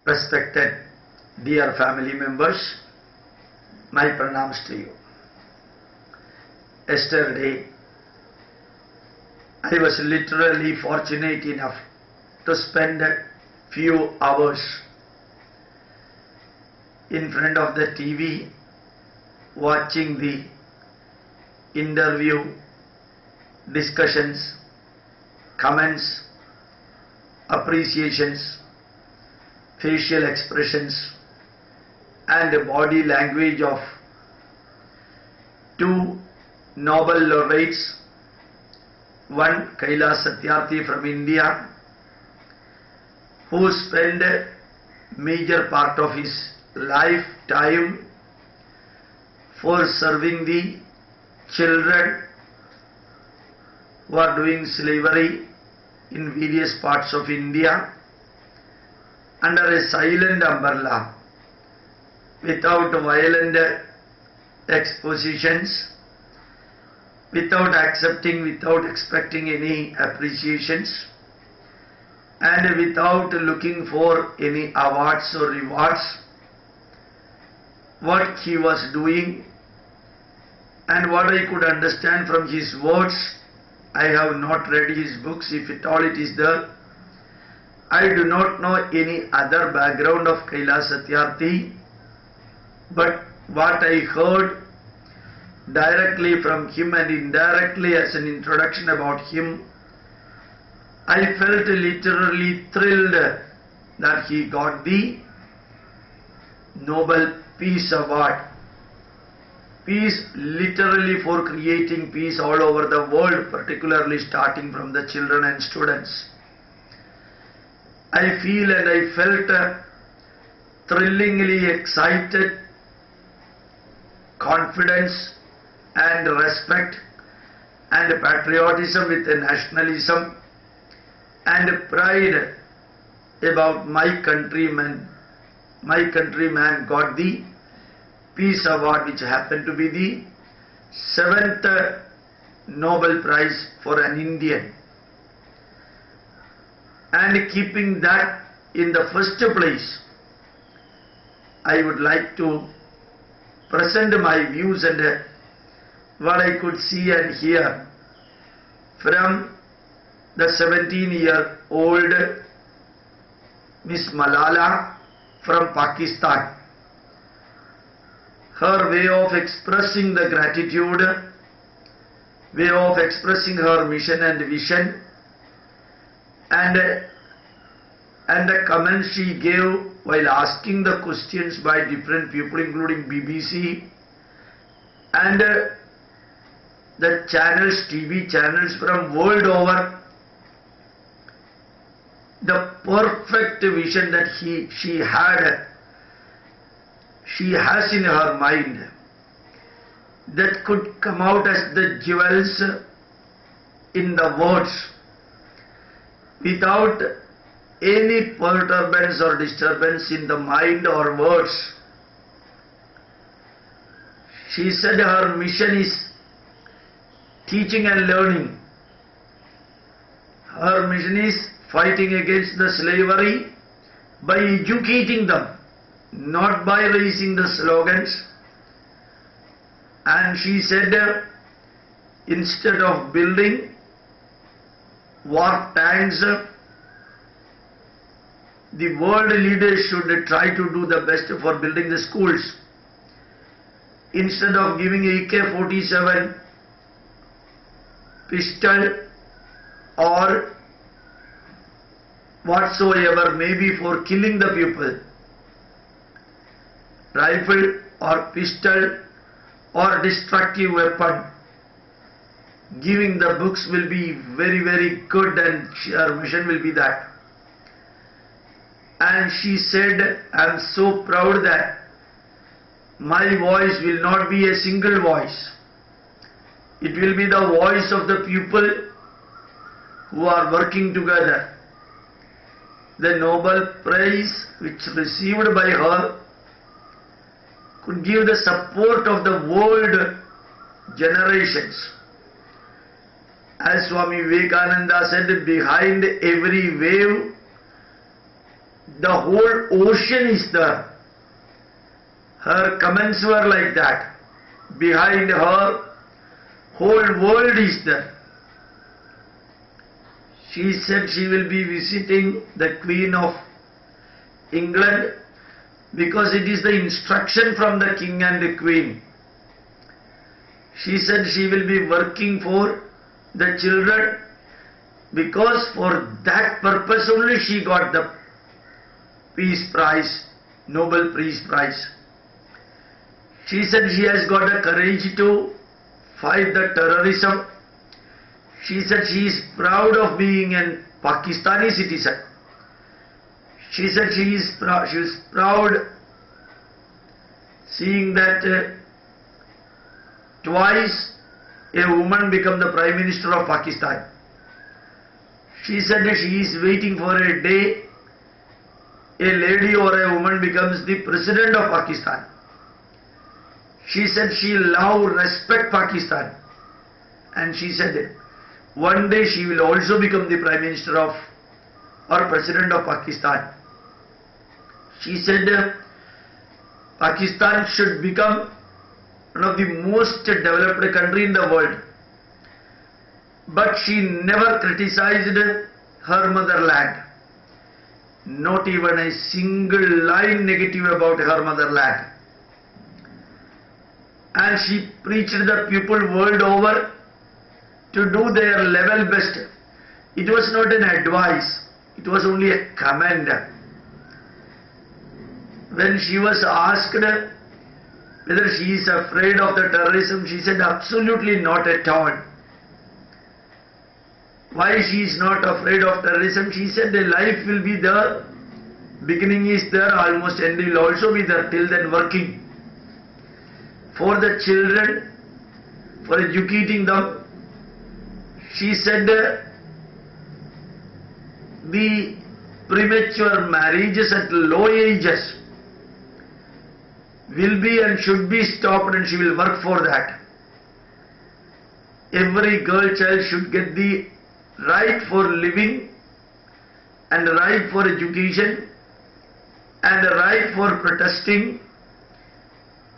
Respected dear family members, my pranams to you. Yesterday, I was literally fortunate enough to spend a few hours in front of the TV watching the interview, discussions, comments, appreciations, facial expressions and body language of two Nobel laureates, one Kailash Satyarthi from India, who spent a major part of his lifetime for serving the children who are doing slavery in various parts of India under a silent umbrella, without violent expositions, without accepting, without expecting any appreciations, and without looking for any awards or rewards. What he was doing and what I could understand from his words, I have not read his books, if at all it is there. I do not know any other background of Kailash Satyarthi, but what I heard directly from him and indirectly as an introduction about him, I felt literally thrilled that he got the Nobel Peace Award. Peace literally for creating peace all over the world, particularly starting from the children and students. I feel and I felt thrillingly excited, confidence and respect and patriotism with a nationalism and pride about my countryman. My countryman got the Peace Award, which happened to be the 7th Nobel Prize for an Indian. And keeping that in the first place, I would like to present my views and what I could see and hear from the 17-year-old Miss Malala from Pakistan. Her way of expressing the gratitude, way of expressing her mission and vision, and the comments she gave while asking the questions by different people including BBC and the channels, TV channels from world over, the perfect vision that she has in her mind, that could come out as the jewels in the words without any perturbance or disturbance in the mind or words. She said her mission is teaching and learning. Her mission is fighting against the slavery by educating them, not by raising the slogans. And she said, instead of building war tanks, the world leaders should try to do the best for building the schools. Instead of giving AK-47 pistol or whatsoever may be for killing the people, rifle or pistol or destructive weapon, giving the books will be very, very good, and her mission will be that. And she said, I am so proud that my voice will not be a single voice. It will be the voice of the people who are working together. The Nobel Prize which received by her could give the support of the world generations. As Swami Vivekananda said, behind every wave The whole ocean is there. Her comments were like that. Behind her, whole world is there. She said she will be visiting the Queen of England because it is the instruction from the King and the Queen. She said she will be working for the children because for that purpose only she got the Peace Prize, Nobel Peace Prize. She said she has got the courage to fight the terrorism. She said she is proud of being a Pakistani citizen. She said she is proud seeing that twice a woman become the Prime Minister of Pakistan. She said that she is waiting for a day a lady or a woman becomes the President of Pakistan. She said she respect Pakistan, and she said one day she will also become the Prime Minister of or President of Pakistan. She said Pakistan should become one of the most developed country in the world. But she never criticized her motherland. Not even a single line negative about her motherland. And she preached the people world over to do their level best. It was not an advice, it was only a command. When she was asked whether she is afraid of the terrorism, she said absolutely not at all. Why she is not afraid of terrorism? She said the life will be there, beginning is there, almost end will also be there, till then working. For the children, for educating them, she said the premature marriages at low ages will be and should be stopped, and she will work for that. Every girl child should get the right for living and right for education and right for protesting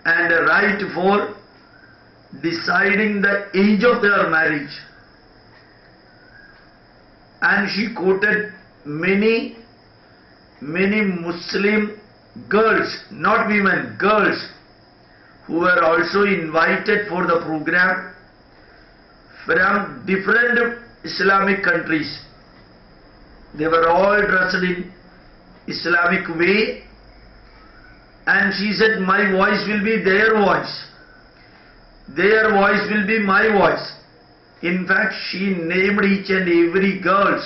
and right for deciding the age of their marriage. And she quoted many Muslim girls, not women, girls, who were also invited for the program from different Islamic countries. They were all dressed in Islamic way, and she said my voice will be their voice, their voice will be my voice. In fact, she named each and every girl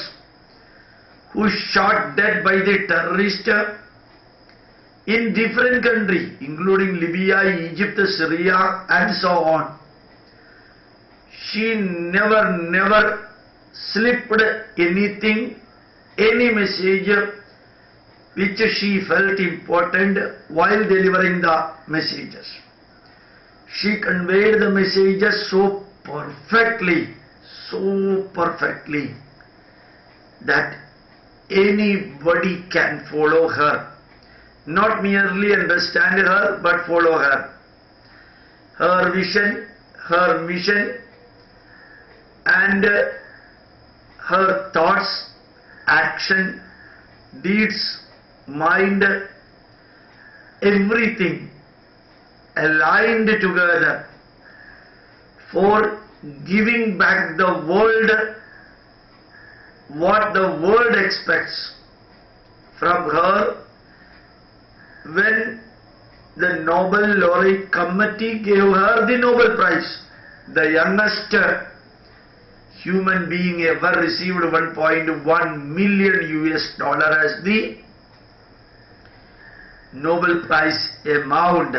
who shot dead by the terrorist in different countries, including Libya, Egypt, Syria, and so on. She never slipped anything, any message which she felt important while delivering the messages. She conveyed the messages so perfectly that anybody can follow her. Not merely understand her, but follow her. Her vision, her mission, and her thoughts, action, deeds, mind, everything aligned together for giving back the world what the world expects from her. When the Nobel Laureate Committee gave her the Nobel Prize, the youngest human being ever received $1.1 million as the Nobel Prize amount.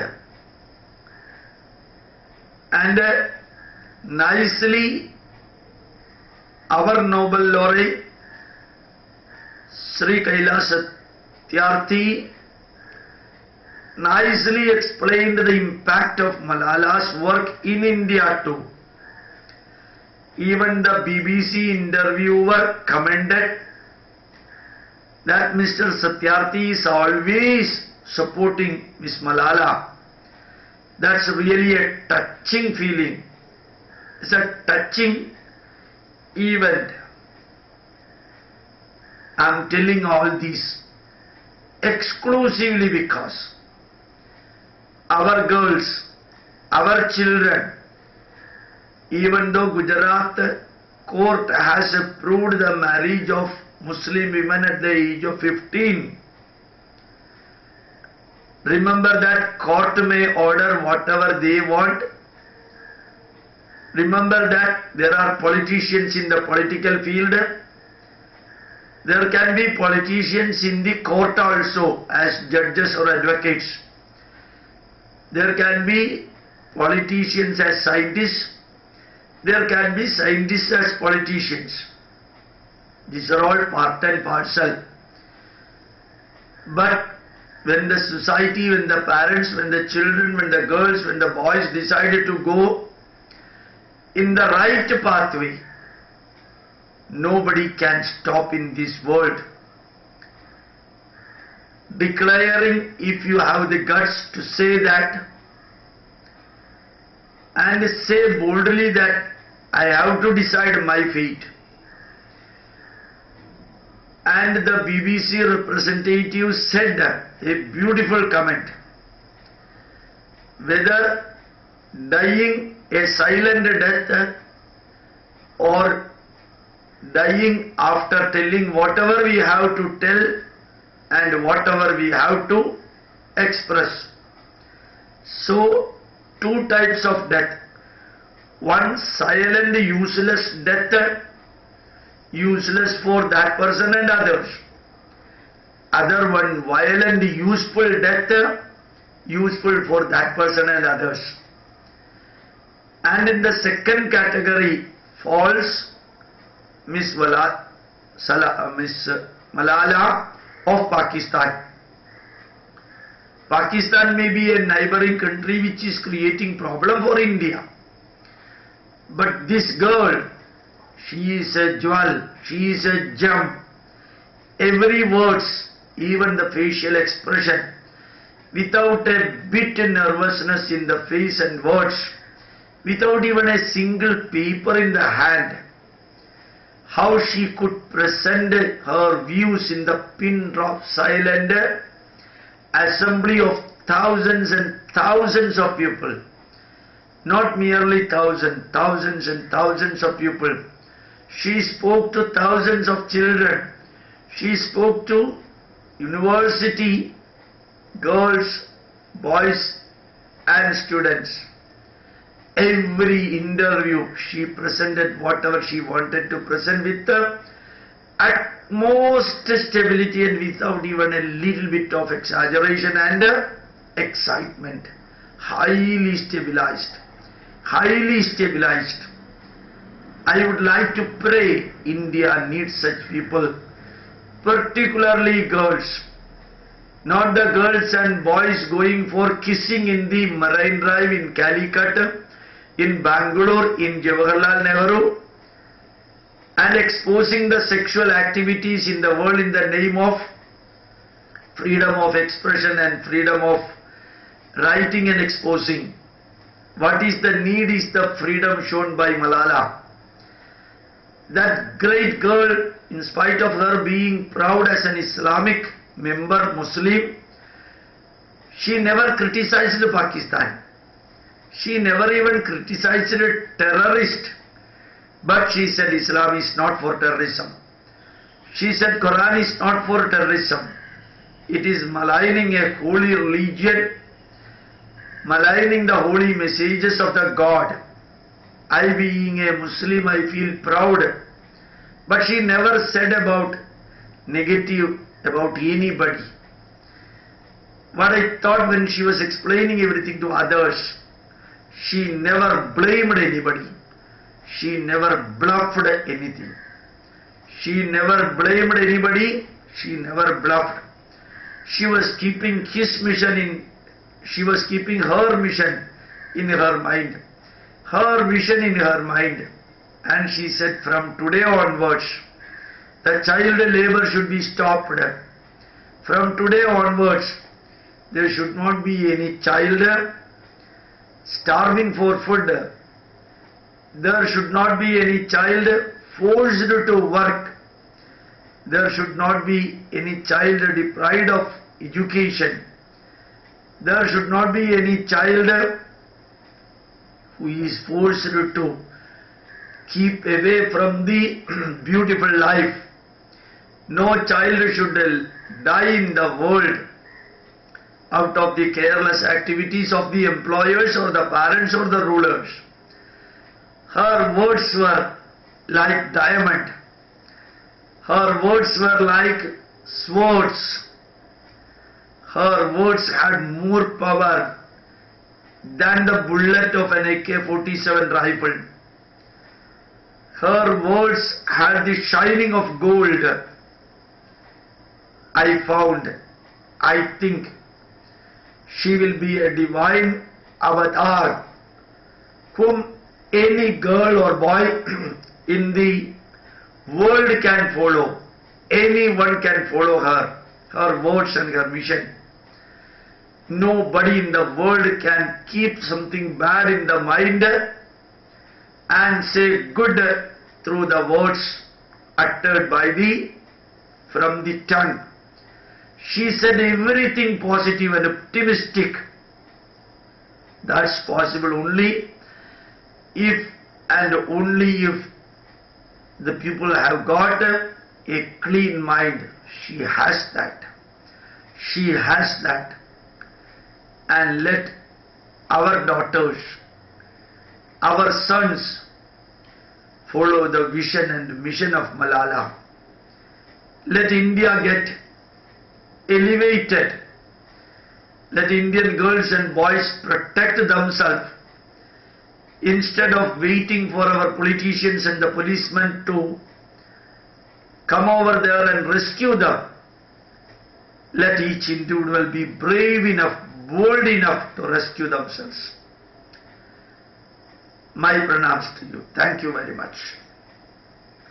And nicely, our Nobel Laureate Sri Kailash Satyarthi nicely explained the impact of Malala's work in India too. Even the BBC interviewer commended that Mr. Satyarthi is always supporting Miss Malala. That's really a touching feeling. It's a touching event. I'm telling all this exclusively because our girls, our children, even though Gujarat court has approved the marriage of Muslim women at the age of 15, remember that court may order whatever they want. Remember that there are politicians in the political field. There can be politicians in the court also as judges or advocates. There can be politicians as scientists. There can be scientists as politicians. These are all part and parcel. But when the society, when the parents, when the children, when the girls, when the boys decided to go in the right pathway, nobody can stop in this world. Declaring, if you have the guts to say that and say boldly that I have to decide my fate. And the BBC representative said a beautiful comment. Whether dying a silent death or dying after telling whatever we have to tell and whatever we have to express. So, two types of death. One silent useless death, useless for that person and others. Other one violent useful death, useful for that person and others. And in the second category falls Miss Malaala of Pakistan. Pakistan may be a neighboring country which is creating problem for India. But this girl, she is a jewel, she is a gem. Every words, even the facial expression, without a bit of nervousness in the face and words, without even a single paper in the hand, how she could present her views in the pin drop silent assembly of thousands and thousands of people. Not merely thousands, thousands and thousands of people. She spoke to thousands of children. She spoke to university girls, boys and students. Every interview she presented whatever she wanted to present with the utmost stability and without even a little bit of exaggeration and excitement. Highly stabilized. Highly stabilized. I would like to pray India needs such people, particularly girls. Not the girls and boys going for kissing in the Marine Drive in Calicut, in Bangalore, in Jawaharlal Nehru, and exposing the sexual activities in the world in the name of freedom of expression and freedom of writing and exposing. What is the need is the freedom shown by Malala. That great girl, in spite of her being proud as an Islamic member, Muslim, she never criticized Pakistan. She never even criticized a terrorist. But she said Islam is not for terrorism. She said Quran is not for terrorism. It is maligning a holy religion, maligning the holy messages of the God. I being a Muslim, I feel proud. But she never said about negative about anybody. What I thought when she was explaining everything to others, she never blamed anybody. She never bluffed anything. She never blamed anybody. She never bluffed. She was keeping his mission in, she was keeping her mission in her mind. Her vision in her mind. And she said, from today onwards, The child labor should be stopped. From today onwards, there should not be any child starving for food. There should not be any child forced to work. There should not be any child deprived of education. There should not be any child who is forced to keep away from the beautiful life. No child should die in the world out of the careless activities of the employers or the parents or the rulers. Her words were like diamond. Her words were like swords. Her words had more power than the bullet of an AK-47 rifle. Her words had the shining of gold. I think she will be a divine avatar whom any girl or boy in the world can follow. Anyone can follow her words and her mission. Nobody in the world can keep something bad in the mind and say good through the words uttered from the tongue. She said everything positive and optimistic. That's possible only if and only if the people have got a clean mind. She has that. She has that. And let our daughters, our sons follow the vision and mission of Malala. Let India get elevated. Let Indian girls and boys protect themselves instead of waiting for our politicians and the policemen to come over there and rescue them. Let each individual be brave enough, bold enough to rescue themselves. My pranams to you. Thank you very much.